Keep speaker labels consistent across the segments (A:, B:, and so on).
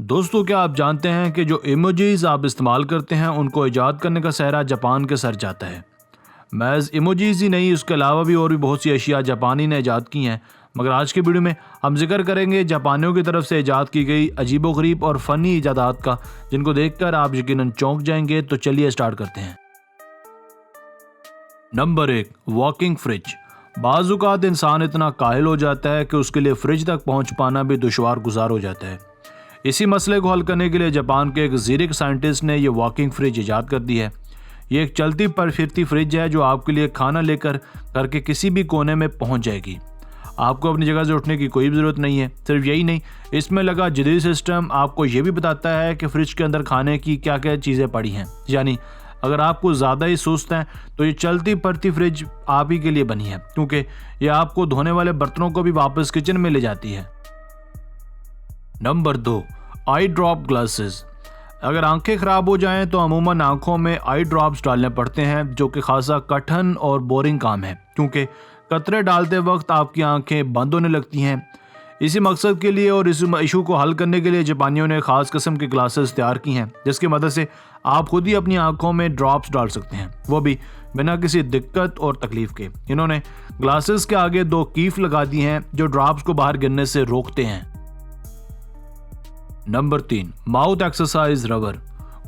A: दोस्तों, क्या आप जानते हैं कि जो इमोजीज आप इस्तेमाल करते हैं उनको ईजाद करने का सेहरा जापान के सर जाता है। महज इमोजीज ही नहीं, उसके अलावा भी और भी बहुत सी अशिया जापानी ने ईजाद की हैं। मगर आज की वीडियो में हम जिक्र करेंगे जापानियों की तरफ से ईजाद की गई अजीबोगरीब और फ़नी ईजादात का, जिनको देखकर आप यकीनन चौंक जाएंगे। तो चलिए स्टार्ट करते हैं। Number 1, walking fridge. बाज़ औक़ात इंसान इतना काहिल हो जाता है कि उसके लिए फ्रिज तक पहुंच पाना भी दुश्वार गुजार हो जाता है। इसी मसले को हल करने के लिए जापान के एक ज़ीरिक साइंटिस्ट ने यह वॉकिंग फ्रिज ईजाद कर दी है। ये एक चलती पर फिरती फ्रिज है जो आपके लिए खाना लेकर घर के किसी भी कोने में पहुंच जाएगी। आपको अपनी जगह से उठने की कोई ज़रूरत नहीं है। सिर्फ यही नहीं, इसमें लगा जदीद सिस्टम आपको ये भी बताता है कि फ्रिज के अंदर खाने की क्या क्या चीज़ें पड़ी हैं। यानी अगर आपको ज़्यादा ही सुस्त हैं तो ये चलती फिरती फ्रिज आप ही के लिए बनी है, क्योंकि ये आपको धोने वाले बर्तनों को भी वापस किचन में ले जाती है। नंबर 2, आई ड्रॉप ग्लासेस। अगर आंखें ख़राब हो जाएं तो अमूमन आंखों में आई ड्रॉप्स डालने पड़ते हैं, जो कि खासा कठिन और बोरिंग काम है, क्योंकि कतरे डालते वक्त आपकी आंखें बंद होने लगती हैं। इसी मकसद के लिए और इस इशू को हल करने के लिए जापानियों ने ख़ास किस्म की ग्लासेस तैयार की हैं, जिसकी मदद से आप खुद ही अपनी आंखों में ड्रॉप्स डाल सकते हैं, वो भी बिना किसी दिक्कत और तकलीफ के। इन्होंने ग्लासेस के आगे 2 कीफ लगा दी हैं जो ड्रॉप्स को बाहर गिरने से रोकते हैं। Number 3, mouth exercise rubber.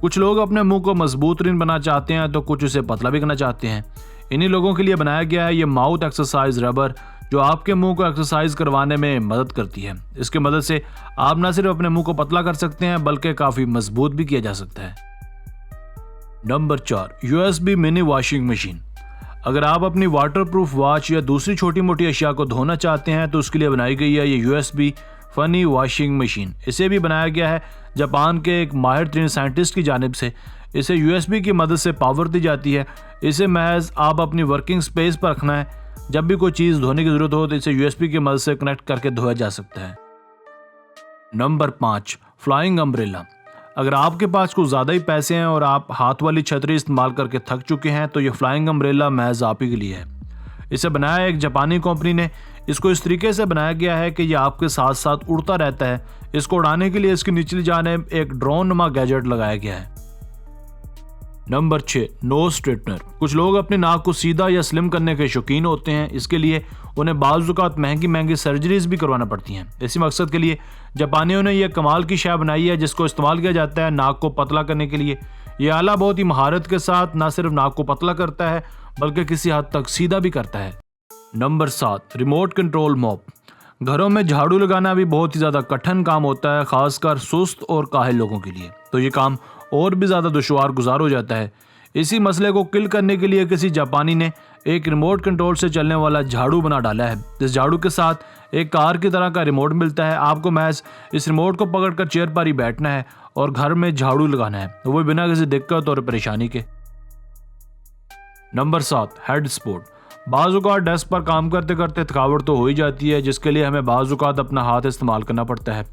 A: कुछ लोग अपने मुंह को मजबूत तरीन बनाना चाहते हैं तो कुछ उसे पतला भी करना चाहते हैं। इन्हीं लोगों के लिए बनाया गया है ये माउथ एक्सरसाइज रबर, जो आपके मुंह को एक्सरसाइज करवाने में मदद करती है। इसकी मदद से आप न सिर्फ अपने मुंह को पतला कर सकते हैं बल्कि काफ़ी मजबूत भी किया जा सकता है। Number 4, USB mini washing machine. अगर आप अपनी वाटरप्रूफ वॉच या दूसरी छोटी मोटी अशिया को धोना चाहते हैं तो उसके लिए बनाई गई है ये USB फ़नी वॉशिंग मशीन। इसे भी बनाया गया है जापान के एक माहिर तरीन साइंटिस्ट की जानिब से। इसे USB की मदद से पावर दी जाती है। इसे महज आप अपनी वर्किंग स्पेस पर रखना है। जब भी कोई चीज़ धोने की ज़रूरत हो तो इसे USB की मदद से कनेक्ट करके धोया जा सकता है। Number 5, flying umbrella. अगर आपके पास कुछ ज़्यादा ही पैसे हैं और आप हाथ वाली छतरी इस्तेमाल करके थक चुके हैं तो ये फ्लाइंग अम्ब्रेला महज आप ही के लिए है। इसे बनाया एक जापानी कंपनी ने। इसको इस तरीके से बनाया गया है कि यह आपके साथ साथ उड़ता रहता है। इसको उड़ाने के लिए इसकी निचली जानिब एक ड्रोन नुमा गैजेट लगाया गया है। Number 6, nose straightener. कुछ लोग अपने नाक को सीधा या स्लिम करने के शौकीन होते हैं। इसके लिए उन्हें बाज़ औक़ात महंगी महंगी सर्जरीज भी करवाना पड़ती हैं। इसी मकसद के लिए जापानियों ने यह कमाल की शय बनाई है जिसको इस्तेमाल किया जाता है नाक को पतला करने के लिए। यह आला बहुत ही महारत के साथ न सिर्फ नाक को पतला करता है बल्कि किसी हद तक सीधा भी करता है। Number 7, remote control mop. घरों में झाड़ू लगाना भी बहुत ही ज़्यादा कठिन काम होता है, ख़ासकर सुस्त और काहिल लोगों के लिए। तो ये काम और भी ज़्यादा दुश्वार गुजार हो जाता है। इसी मसले को किल करने के लिए किसी जापानी ने एक रिमोट कंट्रोल से चलने वाला झाड़ू बना डाला है। इस झाड़ू के साथ एक कार की तरह का रिमोट मिलता है। आपको महज इस रिमोट को पकड़कर चेयर पर ही बैठना है और घर में झाड़ू लगाना है, वो बिना किसी दिक्कत और परेशानी के। Number 7, head sport. बाज़ औक़ात डेस्क पर काम करते करते थकावट तो हो ही जाती है, जिसके लिए हमें बाज़ औक़ात अपना हाथ इस्तेमाल करना पड़ता है।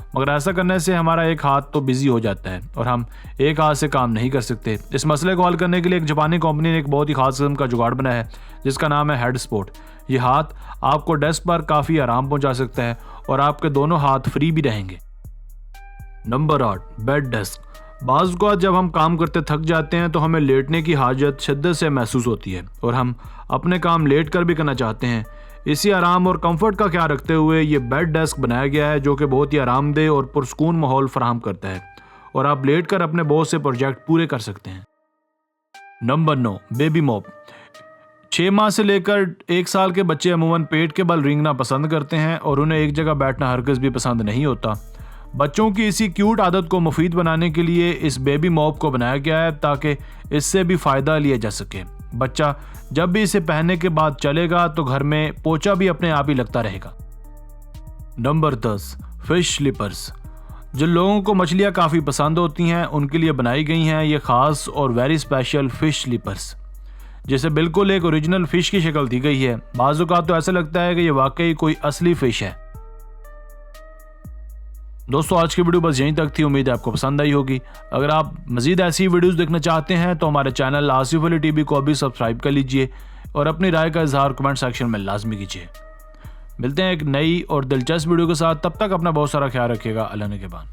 A: मगर ऐसा करने से हमारा एक हाथ तो बिजी हो जाता है और हम एक हाथ से काम नहीं कर सकते। इस मसले को हल करने के लिए एक जापानी कंपनी ने एक बहुत ही खास किस्म का जुगाड़ बनाया है जिसका नाम है हेड स्पोर्ट। ये हाथ आपको डेस्क पर काफ़ी आराम पहुंचा सकता है और आपके दोनों हाथ फ्री भी रहेंगे। Number 8, bed desk. बाज़ औक़ात जब हम काम करते थक जाते हैं तो हमें लेटने की हाजत शिद्दत से महसूस होती है और हम अपने काम लेट कर भी करना चाहते हैं। इसी आराम और कंफर्ट का ख्याल रखते हुए ये बेड डेस्क बनाया गया है जो कि बहुत ही आरामदेह और पुरसकून माहौल फराहम करता है और आप लेट कर अपने बहुत से प्रोजेक्ट पूरे कर सकते हैं। Number 9, baby mop. 6 माह से लेकर 1 साल के बच्चे अमूमन पेट के बल रेंगना पसंद करते हैं और उन्हें एक जगह बैठना हरगिज़ भी पसंद नहीं होता। बच्चों की इसी क्यूट आदत को मुफीद बनाने के लिए इस बेबी मॉप को बनाया गया है ताकि इससे भी फ़ायदा लिया जा सके। बच्चा जब भी इसे पहनने के बाद चलेगा तो घर में पोछा भी अपने आप ही लगता रहेगा। Number 10, fish slippers. जिन लोगों को मछलियाँ काफ़ी पसंद होती हैं उनके लिए बनाई गई हैं ये ख़ास और वेरी स्पेशल फिश स्लीपर्स, जिसे बिल्कुल एक ओरिजिनल फ़िश की शक्ल दी गई है। बाज़ औक़ात तो ऐसा लगता है कि ये वाकई कोई असली फ़िश है। दोस्तों, आज की वीडियो बस यहीं तक थी। उम्मीद है आपको पसंद आई होगी। अगर आप मज़ीद ऐसी वीडियोस देखना चाहते हैं तो हमारे चैनल आसिफ अली टीवी को अभी सब्सक्राइब कर लीजिए और अपनी राय का इजहार कमेंट सेक्शन में लाजमी कीजिए। मिलते हैं एक नई और दिलचस्प वीडियो के साथ। तब तक अपना बहुत सारा ख्याल रखिएगा। अल्लाह ने के बाद।